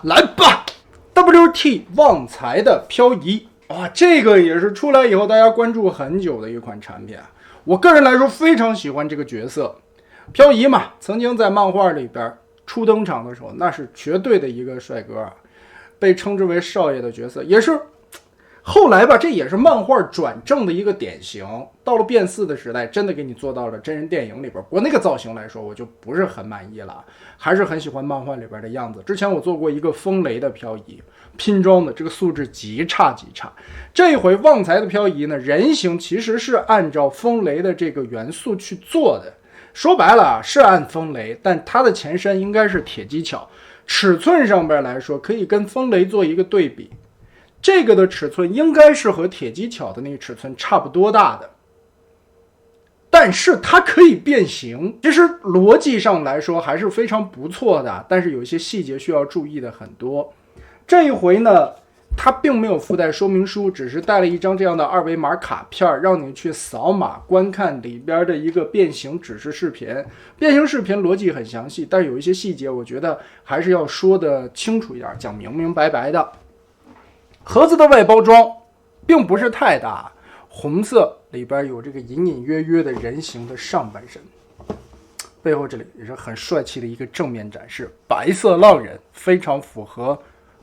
来吧 ，WT 旺财的漂移啊，这个也是出来以后大家关注很久的一款产品啊。我个人来说非常喜欢这个角色，漂移嘛，曾经在漫画里边初登场的时候，那是绝对的一个帅哥啊，被称之为少爷的角色，也是后来吧，这也是漫画转正的一个典型。到了变4的时代，真的给你做到了真人电影里边。不过那个造型来说，我就不是很满意了，还是很喜欢漫画里边的样子。之前我做过一个风雷的漂移拼装的，这个素质极差极差。这一回旺财的漂移呢，人形其实是按照风雷的这个元素去做的。说白了是按风雷，但它的前身应该是铁机巧。尺寸上边来说，可以跟风雷做一个对比。这个的尺寸应该是和铁机巧的那个尺寸差不多大的，但是它可以变形，其实逻辑上来说还是非常不错的，但是有一些细节需要注意的很多。这一回呢，它并没有附带说明书，只是带了一张这样的2维码卡片，让你去扫码观看里边的一个变形指示视频。变形视频逻辑很详细，但是有一些细节我觉得还是要说的清楚一点，讲明明白白的。盒子的外包装并不是太大，红色里边有这个隐隐约约的人形的上半身，背后这里也是很帅气的一个正面展示，白色浪人非常符合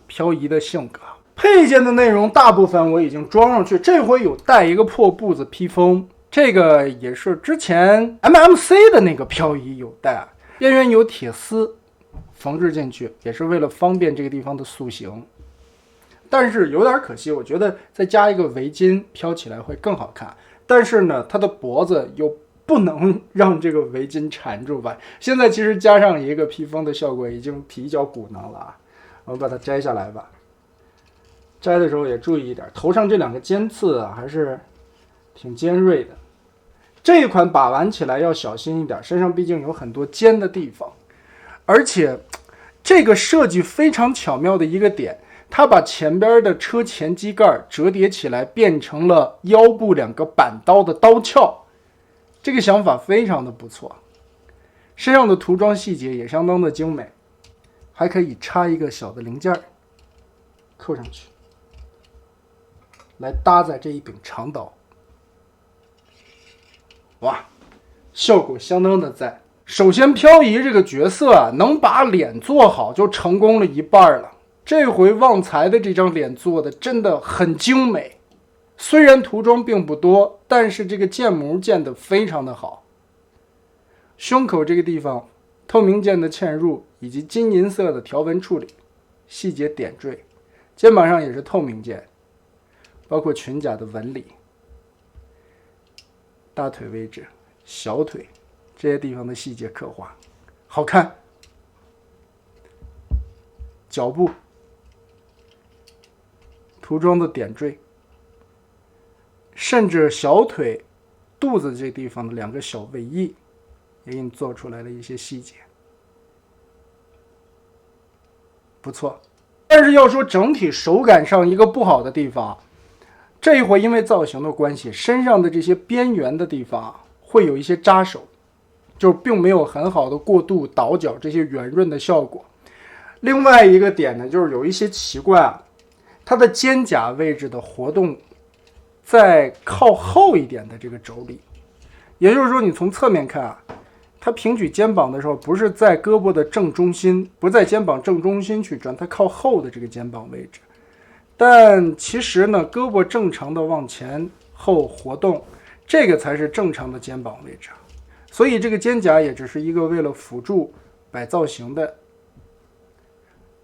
漂移的性格。配件的内容大部分我已经装上去，这回有带一个破布子披风，这个也是之前 MMC 的那个漂移有带，边缘有铁丝缝制进去，也是为了方便这个地方的塑形。但是有点可惜，我觉得再加一个围巾飘起来会更好看。但是呢，它的脖子又不能让这个围巾缠住吧。现在其实加上一个披风的效果已经比较鼓囊了啊。我们把它摘下来吧。摘的时候也注意一点，头上这2个尖刺啊还是挺尖锐的。这一款把玩起来要小心一点，身上毕竟有很多尖的地方。而且这个设计非常巧妙的一个点，它把前边的车前机盖折叠起来，变成了腰部2个板刀的刀鞘，这个想法非常的不错。身上的涂装细节也相当的精美，还可以插一个小的零件扣上去，来搭载这一柄长刀。哇，效果相当的赞。首先漂移这个角色啊，能把脸做好就成功了一半了。这回旺财的这张脸做的真的很精美，虽然涂装并不多，但是这个建模建得非常的好。胸口这个地方透明件的嵌入以及金银色的条纹处理，细节点缀。肩膀上也是透明件，包括裙甲的纹理，大腿位置、小腿这些地方的细节刻画好看。脚部涂装的点缀，甚至小腿肚子这地方的2个小尾翼也给你做出来了一些细节，不错。但是要说整体手感上一个不好的地方，这一回因为造型的关系，身上的这些边缘的地方会有一些扎手，就并没有很好的过渡倒角这些圆润的效果。另外一个点呢，就是有一些奇怪啊，它的肩胛位置的活动在靠后一点的这个轴里，也就是说你从侧面看啊，它平举肩膀的时候不是在胳膊的正中心，不在肩膀正中心去转，它靠后的这个肩膀位置。但其实呢，胳膊正常的往前后活动，这个才是正常的肩膀位置。所以这个肩胛也只是一个为了辅助摆造型的。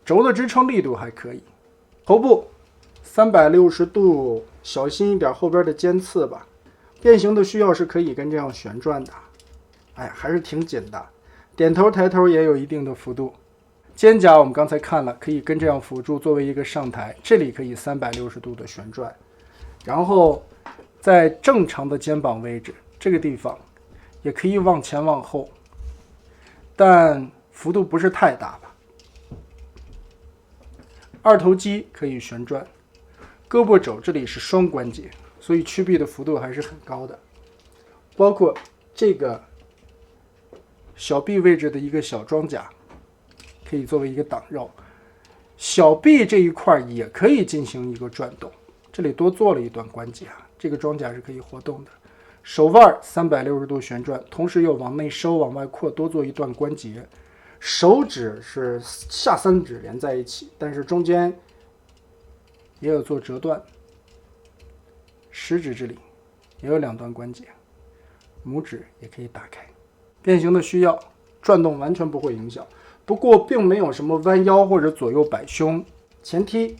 轴的支撑力度还可以。头部360度，小心一点后边的尖刺吧。变形的需要是可以跟这样旋转的，哎，还是挺紧的。点头抬头也有一定的幅度。肩胛我们刚才看了，可以跟这样辅助作为一个上抬，这里可以360度的旋转。然后在正常的肩膀位置这个地方也可以往前往后，但幅度不是太大吧。二头肌可以旋转，胳膊肘这里是双关节，所以曲臂的幅度还是很高的。包括这个小臂位置的一个小装甲，可以作为一个挡肉。小臂这一块也可以进行一个转动，这里多做了一段关节啊，这个装甲是可以活动的。手腕360度旋转，同时又往内收往外扩，多做一段关节。手指是下3指连在一起，但是中间也有做折断。食指这里也有2段关节，拇指也可以打开。变形的需要，转动完全不会影响，不过并没有什么弯腰或者左右摆胸。前踢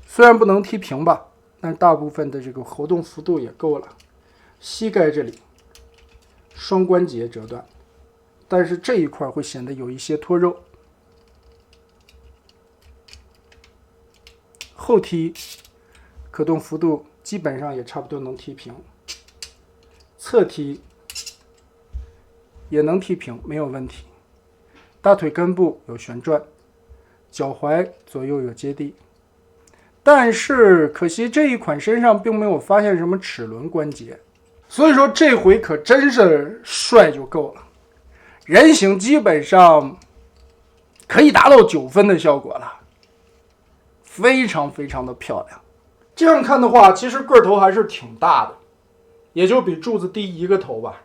虽然不能踢平吧，但大部分的这个活动幅度也够了。膝盖这里双关节折断，但是这一块会显得有一些脱肉。后踢可动幅度基本上也差不多能踢平，侧踢也能踢平，没有问题。大腿根部有旋转，脚踝左右有接地。但是可惜这一款身上并没有发现什么齿轮关节，所以说这回可真是帅就够了。人形基本上可以达到9分的效果了，非常非常的漂亮。这样看的话，其实个头还是挺大的，也就比柱子低1个头吧。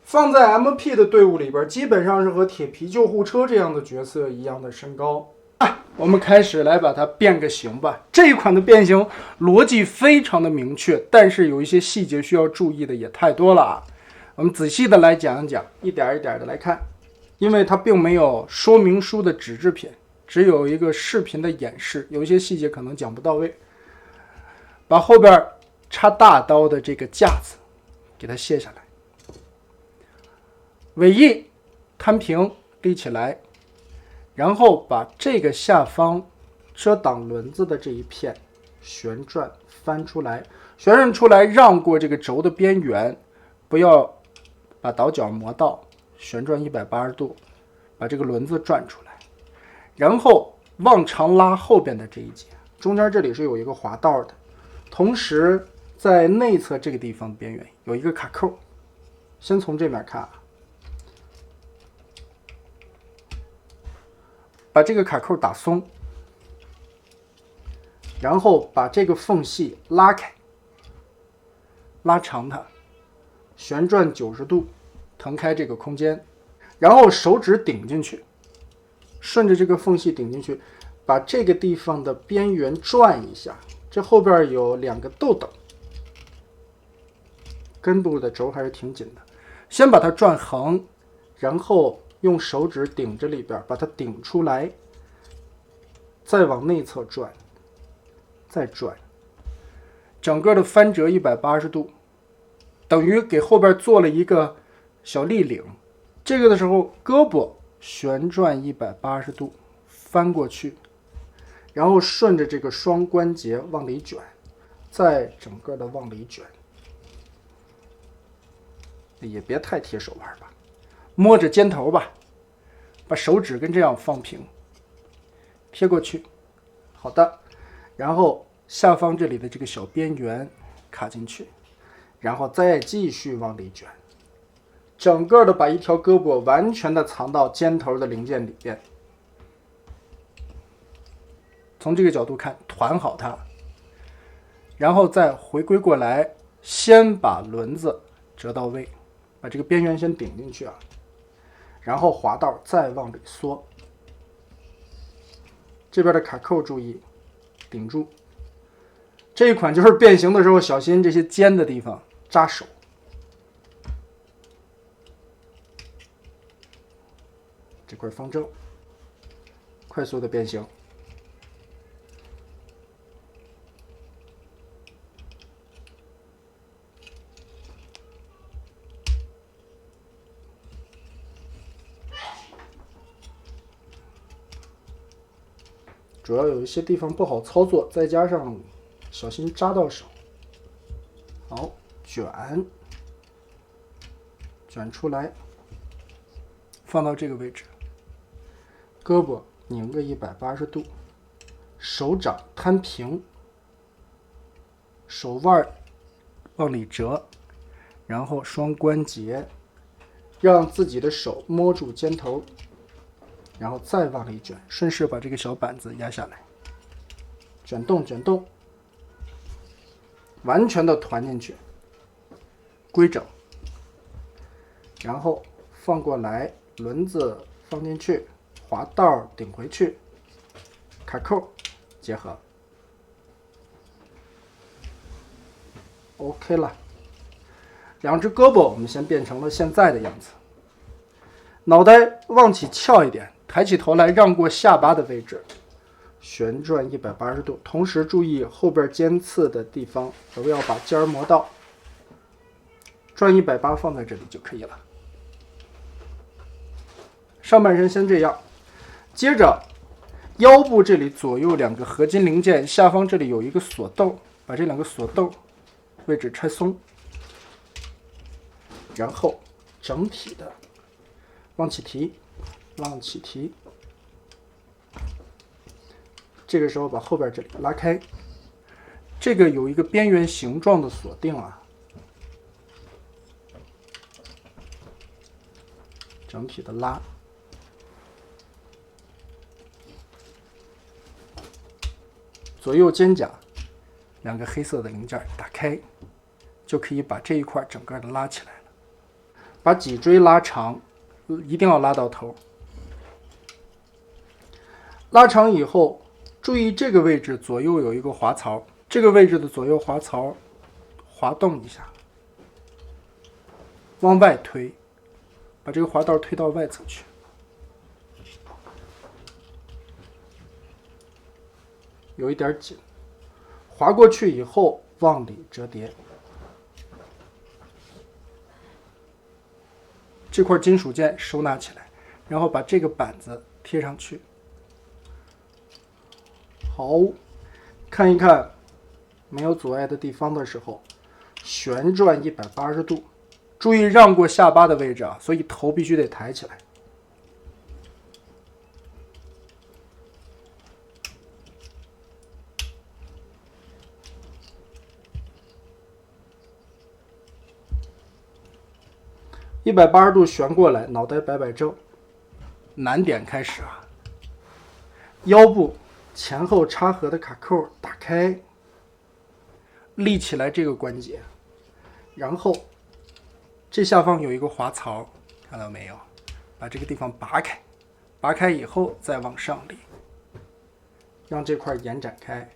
放在 MP 的队伍里边，基本上是和铁皮救护车这样的角色一样的身高。我们开始来把它变个形吧。这一款的变形逻辑非常的明确，但是有一些细节需要注意的也太多了啊。我们仔细的来讲一讲，一点一点的来看，因为它并没有说明书的纸制品，只有一个视频的演示，有一些细节可能讲不到位。把后边插大刀的这个架子给它卸下来，尾翼摊平立起来，然后把这个下方遮挡轮子的这一片旋转翻出来，旋转出来让过这个轴的边缘，不要把倒角磨到，旋转180度，把这个轮子转出来，然后往长拉后边的这一节，中间这里是有一个滑道的，同时在内侧这个地方的边缘有一个卡扣。先从这面看啊，把这个卡扣打松，然后把这个缝隙拉开，拉长它，旋转90度，腾开这个空间，然后手指顶进去，顺着这个缝隙顶进去，把这个地方的边缘转一下，这后边有2个豆豆，根部的轴还是挺紧的，先把它转横，然后用手指顶着里边把它顶出来，再往内侧转，再转，整个的翻折180度，等于给后边做了一个小立领。这个的时候胳膊旋转180度翻过去，然后顺着这个双关节往里卷，再整个的往里卷，也别太贴手腕吧，摸着肩头吧，把手指跟这样放平，贴过去，好的，然后下方这里的这个小边缘卡进去，然后再继续往里卷，整个的把一条胳膊完全的藏到肩头的零件里边。从这个角度看，团好它，然后再回归过来，先把轮子折到位，把这个边缘先顶进去啊，然后滑道再往里缩，这边的卡扣注意顶住。这一款就是变形的时候小心这些尖的地方扎手。这块方正，快速的变形。主要有一些地方不好操作，再加上小心扎到手。好，卷出来，放到这个位置，胳膊拧个180度，手掌摊平，手腕往里折，然后双关节，让自己的手摸住肩头，然后再往里卷，顺势把这个小板子压下来，卷动卷动，完全的团进去，规整，然后放过来，轮子放进去，滑道顶回去，卡扣结合 ，OK 了。两只胳膊我们先变成了现在的样子，脑袋往起翘一点，抬起头来让过下巴的位置，旋转180度，同时注意后边尖刺的地方都要把尖儿磨到，转180放在这里就可以了。上半身先这样，接着腰部这里左右2个合金零件，下方这里有一个锁豆，把这2个锁豆位置拆松，然后整体的往起提，往起提。这个时候把后边这里拉开，这个有一个边缘形状的锁定啊，整体的拉，左右肩胛2个黑色的零件打开，就可以把这一块整个的拉起来了。把脊椎拉长，一定要拉到头。拉长以后，注意这个位置左右有一个滑槽，这个位置的左右滑槽滑动一下，往外推，把这个滑道推到外侧去。有一点紧，滑过去以后往里折叠。这块金属件收纳起来，然后把这个板子贴上去。好，看一看没有阻碍的地方的时候，旋转180度，注意让过下巴的位置啊，所以头必须得抬起来。180度旋过来，脑袋摆摆正。难点开始啊，腰部前后插合的卡扣打开，立起来这个关节，然后这下方有一个滑槽，看到没有？把这个地方拔开，拔开以后再往上立，让这块延展开。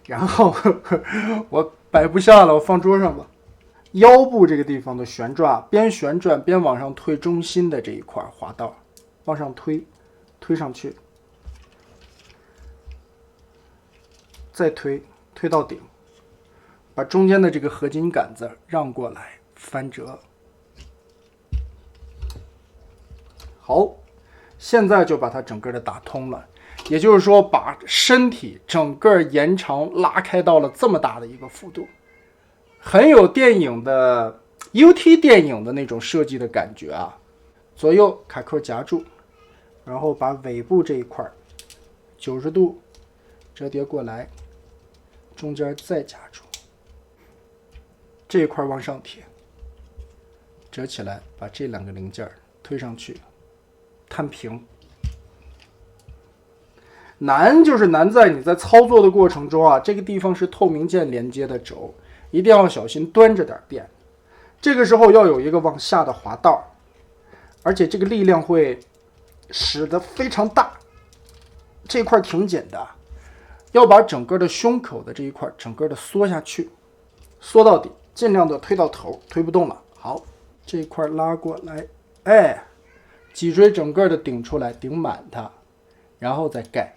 然后我摆不下了，我放桌上吧。腰部这个地方的旋转，边旋转边往上推中心的这一块滑道，往上推，推上去，再推，推到顶，把中间的这个合金杆子让过来，翻折。好，现在就把它整个的打通了，也就是说把身体整个延长拉开到了这么大的一个幅度。很有电影的 UT 电影的那种设计的感觉啊，左右卡扣夹住，然后把尾部这一块90度折叠过来，中间再夹住，这一块往上贴，折起来，把这2个零件推上去，摊平。难就是难在你在操作的过程中啊，这个地方是透明件连接的轴，一定要小心端着点变。这个时候要有一个往下的滑道，而且这个力量会使得非常大，这块挺紧的，要把整个的胸口的这一块整个的缩下去，缩到底，尽量的推到头，推不动了。好，这一块拉过来，哎，脊椎整个的顶出来，顶满它，然后再盖。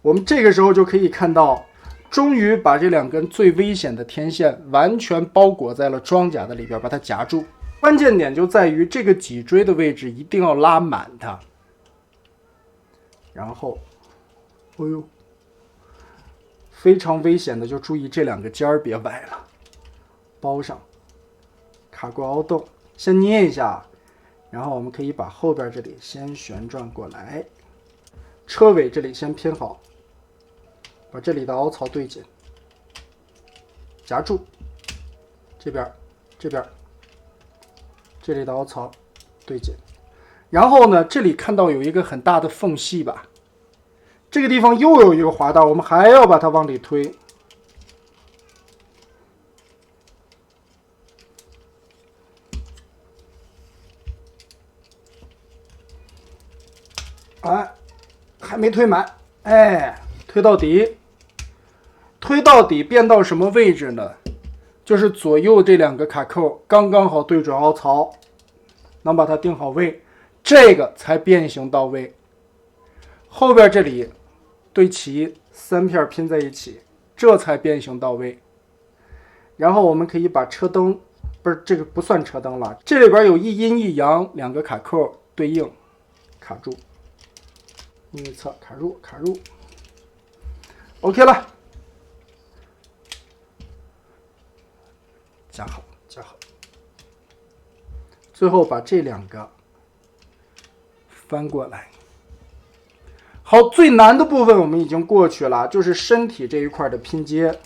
我们这个时候就可以看到，终于把这2根最危险的天线完全包裹在了装甲的里边，把它夹住。关键点就在于这个脊椎的位置一定要拉满它，然后，哎呦，非常危险的就注意这2个尖儿别崴了，包上，卡过凹洞，先捏一下，然后我们可以把后边这里先旋转过来，车尾这里先拼好，把这里的凹槽对紧，夹住，这边，这里的凹槽对紧。然后呢，这里看到有一个很大的缝隙吧，这个地方又有一个滑道，我们还要把它往里推。哎，还没推满，哎，推到底。推到底变到什么位置呢？就是左右这两个卡扣刚刚好对准凹槽，能把它定好位，这个才变形到位。后边这里对齐3片拼在一起，这才变形到位。然后我们可以把车灯，不是这个不算车灯了，这里边有一阴一阳2个卡扣对应，卡住，另一侧卡入卡入 ，OK 了。夹好，夹好。最后把这2个翻过来。好，最难的部分我们已经过去了，就是身体这一块的拼接。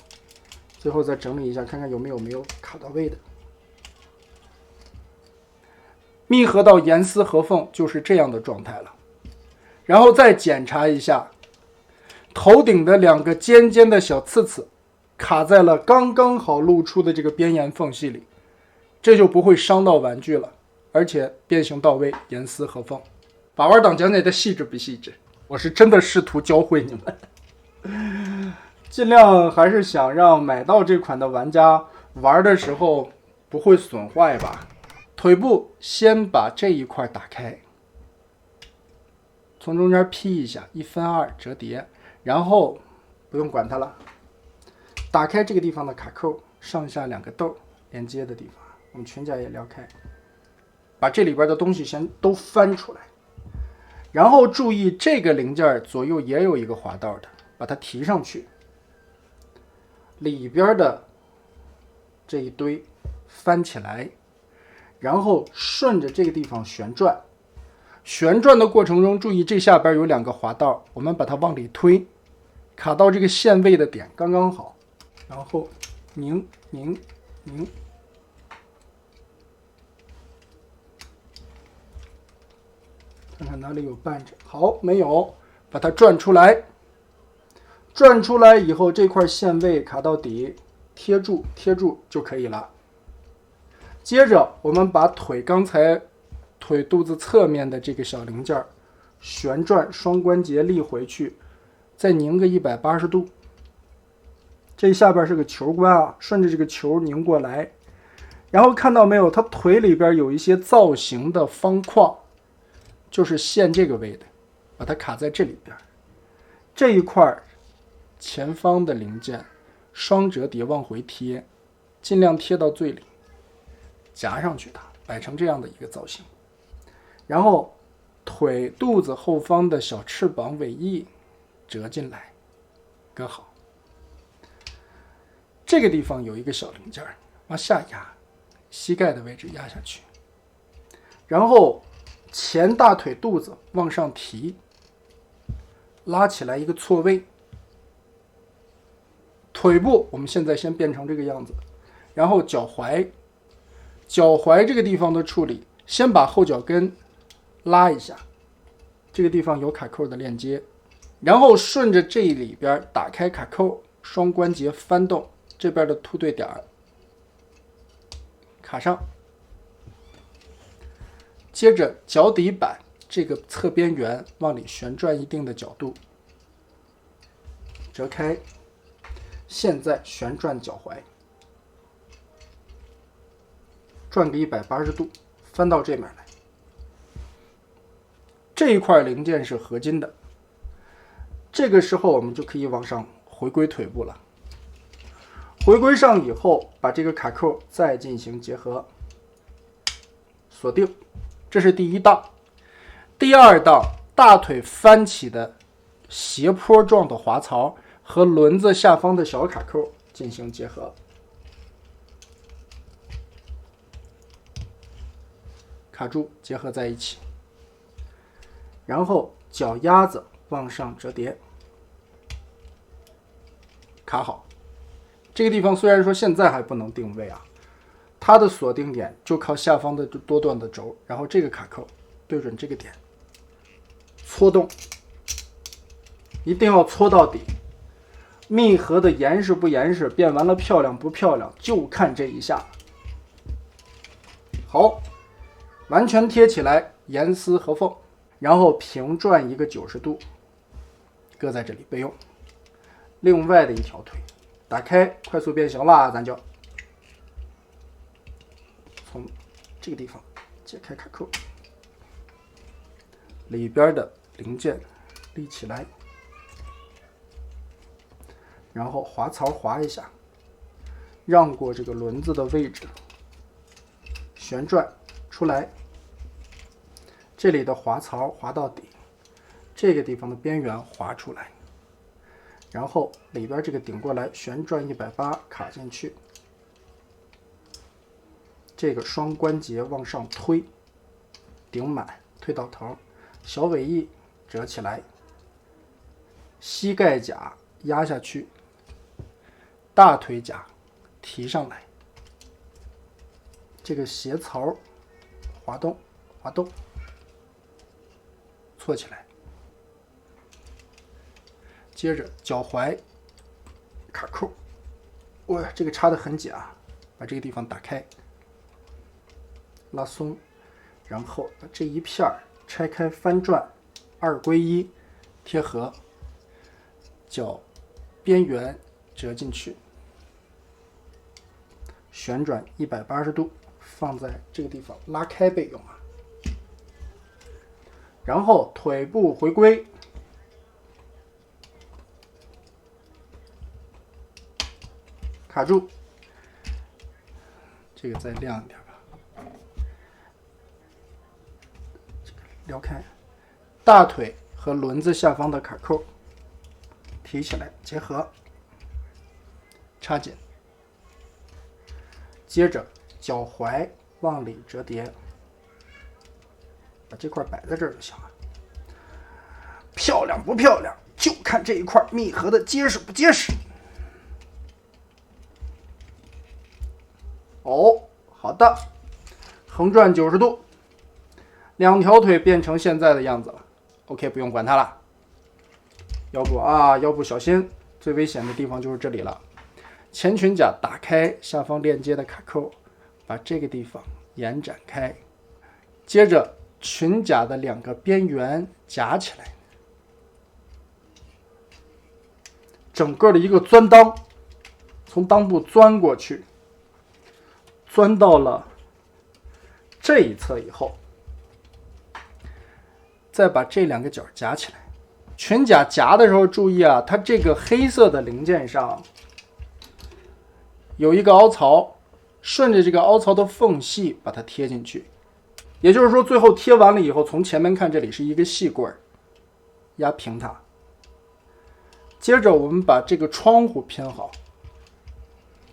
最后再整理一下，看看有没有卡到位的。密合到严丝合缝，就是这样的状态了。然后再检查一下，头顶的2个尖尖的小刺刺卡在了刚刚好露出的这个边沿缝隙里，这就不会伤到玩具了，而且变形到位，严丝合缝。把玩党讲解的细致不细致？我是真的试图教会你们，尽量还是想让买到这款的玩家玩的时候不会损坏吧。腿部先把这一块打开，从中间劈一下，1分2折叠，然后不用管它了。打开这个地方的卡扣，上下2个豆连接的地方，我们全甲也撩开，把这里边的东西先都翻出来，然后注意这个零件左右也有一个滑道的，把它提上去，里边的这一堆翻起来，然后顺着这个地方旋转，旋转的过程中注意这下边有2个滑道，我们把它往里推，卡到这个限位的点刚刚好，然后拧，看看哪里有绊着，好，没有，把它转出来。转出来以后，这块限位卡到底，贴住就可以了。接着我们把刚才腿肚子侧面的这个小零件旋转，双关节立回去，再拧个180度。这下边是个球关啊，顺着这个球拧过来，然后看到没有，它腿里边有一些造型的方框，就是线这个位的，把它卡在这里边。这一块前方的零件双折叠往回贴，尽量贴到最里，夹上去它，摆成这样的一个造型。然后腿肚子后方的小翅膀尾翼折进来，搁好。这个地方有一个小零件，往下压，膝盖的位置压下去，然后前大腿肚子往上提，拉起来一个错位。腿部我们现在先变成这个样子，然后脚踝这个地方的处理，先把后脚跟拉一下，这个地方有卡扣的链接，然后顺着这里边打开卡扣，双关节翻动，这边的凸对点卡上，接着脚底板这个侧边缘往里旋转一定的角度，折开，现在旋转脚踝，转个180度，翻到这面来。这一块零件是合金的，这个时候我们就可以往上回归腿部了。回归上以后，把这个卡扣再进行结合，锁定。这是第1档。第2档，大腿翻起的斜坡状的滑槽和轮子下方的小卡扣进行结合，卡住，结合在一起，然后脚丫子往上折叠，卡好。这个地方虽然说现在还不能定位啊，它的锁定点就靠下方的多段的轴，然后这个卡扣对准这个点，搓动，一定要搓到底。密合的严实不严实，变完了漂亮不漂亮，就看这一下。好，完全贴起来，严丝合缝，然后平转一个90度，搁在这里备用。另外的一条腿打开，快速变形了，咱就从这个地方解开卡扣，里边的零件立起来，然后滑槽滑一下，让过这个轮子的位置，旋转出来，这里的滑槽滑到底，这个地方的边缘滑出来，然后里边这个顶过来，旋转180卡进去，这个双关节往上推，顶满推到头，小尾翼折起来，膝盖甲压下去，大腿甲提上来，这个斜槽滑动滑动，错起来，接着脚踝卡扣，哇，这个插得很紧啊，把这个地方打开，拉松，然后把这一片拆开翻转，2归1贴合，脚边缘折进去，旋转180度，放在这个地方拉开备用啊。然后腿部回归，卡住，这个再亮一点吧，这个撩开，大腿和轮子下方的卡扣提起来结合，插紧，接着脚踝往里折叠，把这块摆在这儿就行了。漂亮不漂亮，就看这一块密合的结实不结实。哦，好的，横转90度，2条腿变成现在的样子了。OK， 不用管它了。腰部小心，最危险的地方就是这里了。前裙甲打开下方链接的卡扣，把这个地方延展开，接着裙甲的2个边缘夹起来，整个的一个钻裆，从裆部钻过去，钻到了这一侧以后，再把这2个角夹起来。裙甲夹的时候注意啊，它这个黑色的零件上有一个凹槽，顺着这个凹槽的缝隙把它贴进去。也就是说，最后贴完了以后，从前面看这里是一个细棍，压平它。接着我们把这个窗户拼好，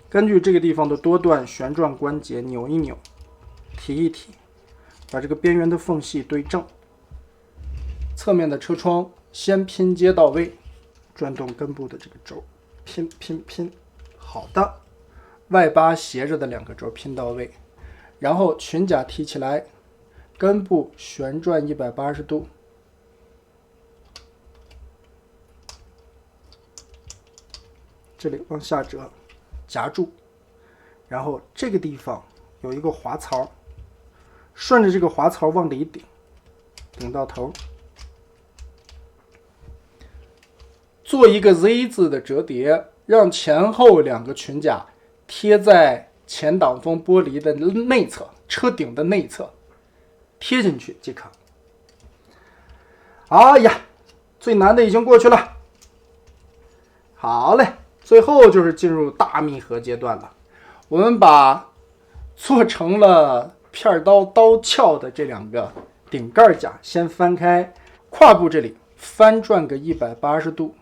根据这个地方的多段旋转关节扭一扭，提一提，把这个边缘的缝隙对正。侧面的车窗先拼接到位，转动根部的这个轴，拼，好的，外八斜着的2个轴拼到位，然后裙甲提起来，根部旋转180度，这里往下折，夹住，然后这个地方有一个滑槽，顺着这个滑槽往里顶，顶到头，做一个 Z 字的折叠，让前后2个裙甲贴在前挡风玻璃的内侧，车顶的内侧，贴进去即可。哎呀，最难的已经过去了。好嘞，最后就是进入大密合阶段了。我们把做成了片刀刀鞘的这2个顶盖甲先翻开，胯部这里翻转个180度，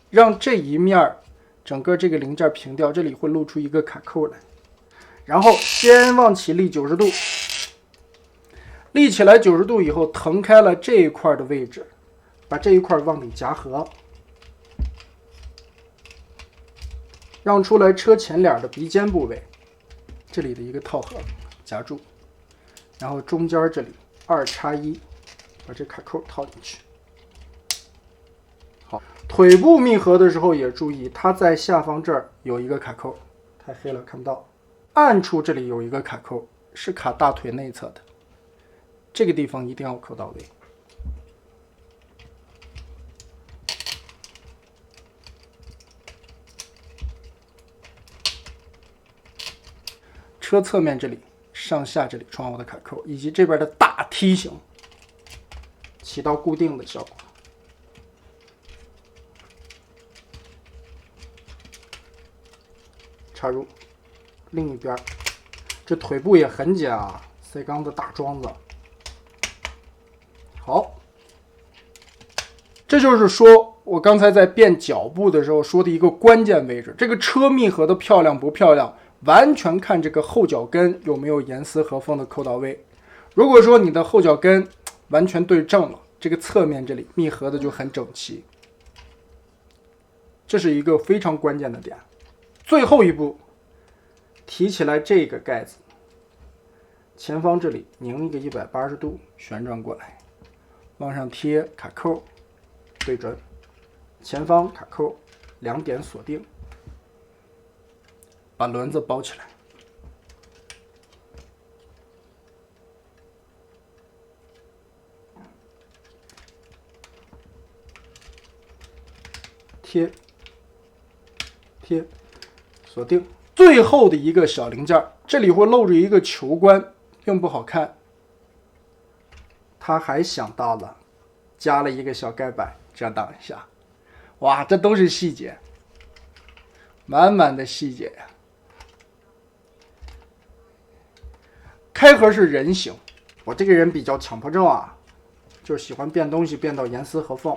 让这一面整个这个零件平掉，这里会露出一个卡扣来，然后先往起立90度，立起来90度以后，腾开了这一块的位置，把这一块往里夹合，让出来车前脸的鼻尖部位，这里的一个套盒夹住，然后中间这里2插1，把这卡扣套进去。好，腿部密合的时候也注意，它在下方这儿有一个卡扣，太黑了看不到。暗处这里有一个卡扣，是卡大腿内侧的，这个地方一定要扣到位。车侧面这里、上下这里窗户的卡扣，以及这边的大梯形，起到固定的效果。插入另一边，这腿部也很紧啊，C 钢的大桩子。好，这就是说我刚才在变脚部的时候说的一个关键位置。这个车密合的漂亮不漂亮，完全看这个后脚跟有没有严丝合缝的扣到位。如果说你的后脚跟完全对正了，这个侧面这里密合的就很整齐，这是一个非常关键的点。最后一步，提起来这个盖子，前方这里拧一个180度旋转过来，往上贴卡扣对准，前方卡扣2点锁定，把轮子包起来。贴锁定。最后的一个小零件，这里会露着一个球冠，并不好看。他还想到了加了一个小盖板遮挡一下。哇，这都是细节，满满的细节呀。开合是人形，我这个人比较强迫症啊，就是喜欢变东西变到严丝合缝。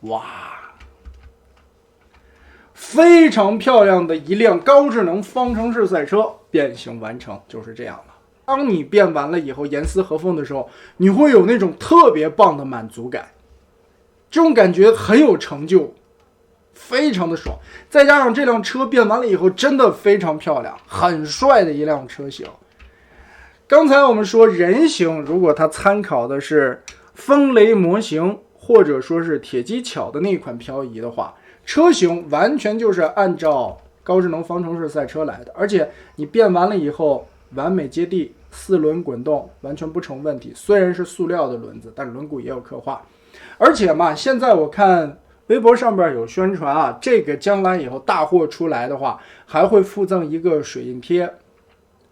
哇，非常漂亮的一辆高智能方程式赛车变形完成，就是这样了。当你变完了以后严丝合缝的时候，你会有那种特别棒的满足感，这种感觉很有成就，非常的爽。再加上这辆车变完了以后真的非常漂亮，很帅的一辆车型。刚才我们说人形，如果它参考的是风雷模型或者说是铁机巧的那款漂移的话，车型完全就是按照高智能方程式赛车来的，而且你变完了以后完美接地，4轮滚动完全不成问题。虽然是塑料的轮子，但轮毂也有刻画。而且嘛，现在我看微博上边有宣传啊，这个将来以后大货出来的话，还会附赠一个水印贴，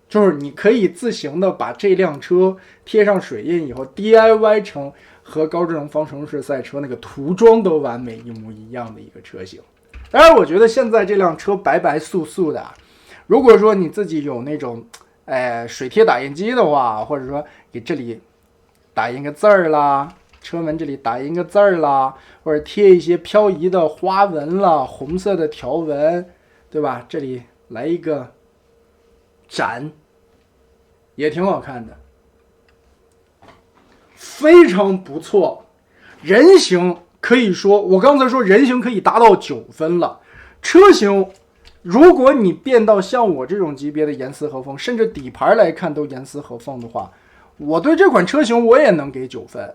就是你可以自行的把这辆车贴上水印以后 DIY 成和高智能方程式赛车那个涂装都完美一模一样的一个车型。当然我觉得现在这辆车白白素素的，如果说你自己有那种水贴打印机的话，或者说给这里打印个字儿啦，车门这里打印个字儿啦，或者贴一些漂移的花纹啦，红色的条纹，对吧？这里来一个展，也挺好看的，非常不错。人形可以说，我刚才说人形可以达到9分了。车型，如果你变到像我这种级别的严丝合缝，甚至底盘来看都严丝合缝的话，我对这款车型我也能给9分。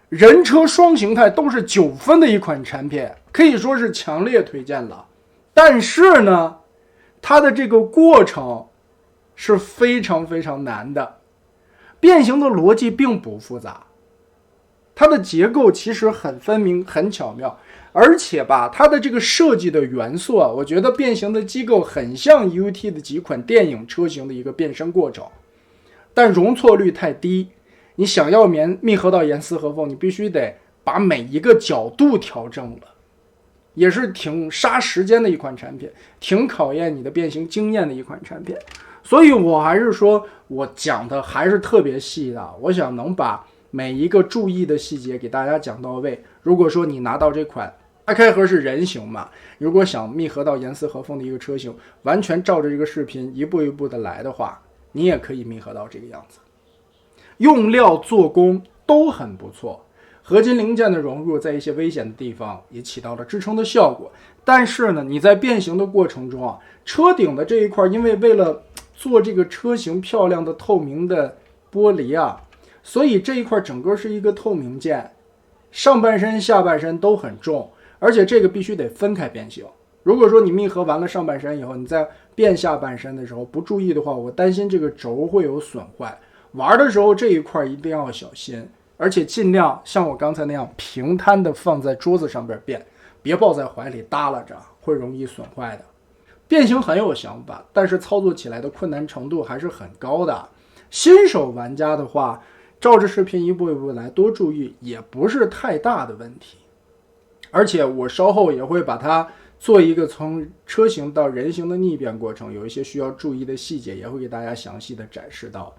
人车双形态都是9分的一款产品，可以说是强烈推荐了。但是呢，它的这个过程是非常非常难的。变形的逻辑并不复杂，它的结构其实很分明很巧妙，而且吧，它的这个设计的元素啊，我觉得变形的机构很像 UT 的几款电影车型的一个变身过程，但容错率太低。你想要密合到严丝合缝，你必须得把每一个角度调正了，也是挺杀时间的一款产品，挺考验你的变形经验的一款产品。所以我还是说我讲的还是特别细的，我想能把每一个注意的细节给大家讲到位。如果说你拿到这款大开合是人形嘛，如果想密合到严丝合缝的一个车型，完全照着这个视频一步一步的来的话，你也可以密合到这个样子。用料做工都很不错，合金零件的融入在一些危险的地方也起到了支撑的效果。但是呢，你在变形的过程中啊，车顶的这一块，因为为了做这个车型漂亮的透明的玻璃啊，所以这一块整个是一个透明件，上半身下半身都很重，而且这个必须得分开变形。如果说你密合完了上半身以后，你在变下半身的时候不注意的话，我担心这个轴会有损坏。玩的时候这一块一定要小心，而且尽量像我刚才那样平摊的放在桌子上边变，别抱在怀里耷拉着，会容易损坏的。变形很有想法，但是操作起来的困难程度还是很高的。新手玩家的话，照着视频一步一步来，多注意也不是太大的问题。而且我稍后也会把它做一个从车型到人形的逆变过程，有一些需要注意的细节，也会给大家详细的展示到。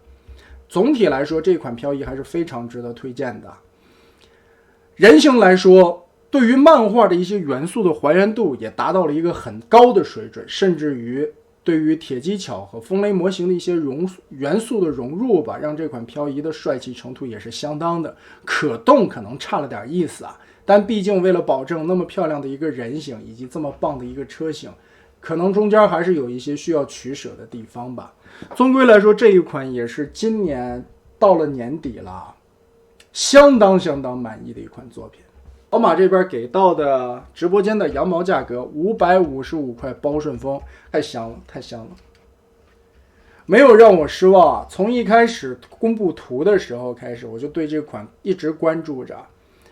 总体来说，这款漂移还是非常值得推荐的。人形来说，对于漫画的一些元素的还原度也达到了一个很高的水准，甚至于对于铁技巧和风雷模型的一些元素的融入吧，让这款漂移的帅气程度也是相当的。可动可能差了点意思啊，但毕竟为了保证那么漂亮的一个人形以及这么棒的一个车型，可能中间还是有一些需要取舍的地方吧。终归来说，这一款也是今年到了年底了，相当满意的一款作品。宝马这边给到的直播间的羊毛价格555块包顺丰，太香了，太香了，没有让我失望啊！从一开始公布图的时候开始，我就对这款一直关注着，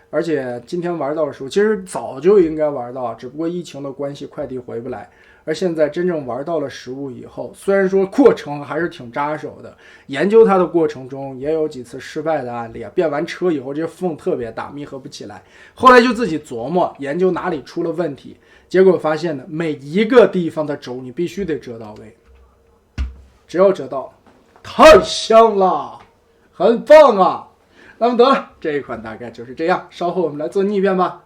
而且今天玩到的时候，其实早就应该玩到，只不过疫情的关系，快递回不来。而现在真正玩到了实物以后，虽然说过程还是挺扎手的，研究它的过程中也有几次失败的案例啊。变完车以后，这缝特别大，密合不起来。后来就自己琢磨研究哪里出了问题，结果发现呢，每一个地方的轴你必须得折到位，只要折到，太香了，很棒啊！那么得了，这一款大概就是这样，稍后我们来做逆变吧。